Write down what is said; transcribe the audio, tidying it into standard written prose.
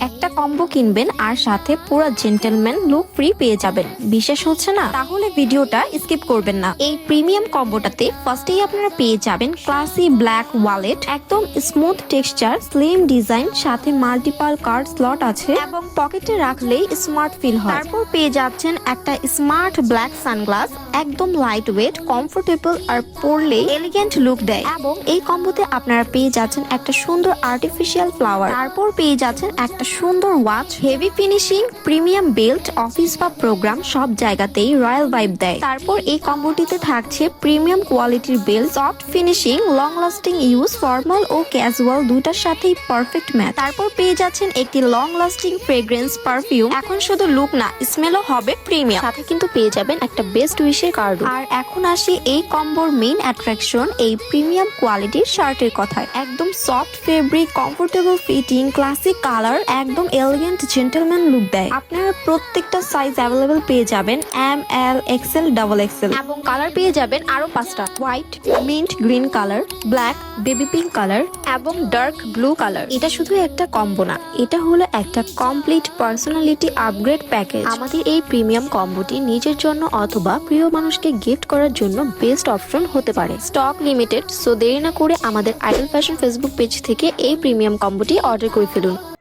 একটা কম্বো কিনবেন আর সাথে পুরো জেন্টলম্যান লুক ফ্রি পেয়ে যাবেন। বিশেষ হচ্ছে না? তাহলে ভিডিওটা স্কিপ করবেন না। এই প্রিমিয়াম কম্বোটাতে ফার্স্টেই আপনারা পেয়ে যাবেন ক্লাসি ব্ল্যাক ওয়ালেট, একদম স্মুথ টেক্সচার, স্লিম ডিজাইন, সাথে মাল্টিপল কার্ড স্লট আছে এবং পকেটে রাখলেই স্মার্ট ফিল হয়। তারপর পেয়ে যাচ্ছেন একটা স্মার্ট ব্ল্যাক সানগ্লাস, একদম লাইট ওয়েট, কমফোর্টেবল আর পরলে এলিগেন্ট লুক দেয়। এবং এই কম্বোতে আপনারা পেয়ে যাচ্ছেন একটা সুন্দর আর্টিফিশিয়াল ফ্লাওয়ার। তারপর পেয়ে যাচ্ছেন একটা সুন্দর watch, heavy finishing, premium belt, office বা প্রোগ্রাম সব জায়গাতেই রয়্যাল ভাইব দেয়। তারপর এই কম্বোটিতে থাকছে প্রিমিয়াম কোয়ালিটির belt, soft finishing, long lasting use, formal ও ক্যাজুয়াল দুটার সাথেই পারফেক্ট ম্যাচ। তারপর পেয়ে যাচ্ছেন একটি লং লাস্টিং ফ্রেগ্রেন্স পারফিউম, এখন শুধু লুক না স্মেলও হবে প্রিমিয়াম, সাথে কিন্তু পেয়ে যাবেন একটা বেস্ট উইশের কার্ড। আর এখন আসি এই কম্বোর মেইন অ্যাট্রাকশন, এই প্রিমিয়াম কোয়ালিটির শার্টের কথায়। একদম soft fabric, comfortable fitting, classic colour, একদম এলিগেন্ট জেন্টলম্যান লুক দেয়। আপনারা প্রত্যেকটা সাইজ অ্যাভেলেবেল পেয়ে যাবেন, এম, এল, এক্সেল, ডাবল এক্সেল, এবং কালার পেয়ে যাবেন আরো 5টা, white, mint green colour, black, baby pink colour এবং ডার্ক ব্লু কালার। এটা শুধু একটা কম্বো না, এটা হলো একটা কমপ্লিট পার্সোনালিটি আপগ্রেড প্যাকেজ। আমাদের এই প্রিমিয়াম কম্বোটি নিজের জন্য অথবা প্রিয় মানুষকে গিফট করার জন্য বেস্ট অপশন হতে পারে। স্টক লিমিটেড, সো দেরি না করে আমাদের আইডল ফ্যাশন ফেসবুক পেজ থেকে এই প্রিমিয়াম কম্বোটি অর্ডার করে ফেলুন।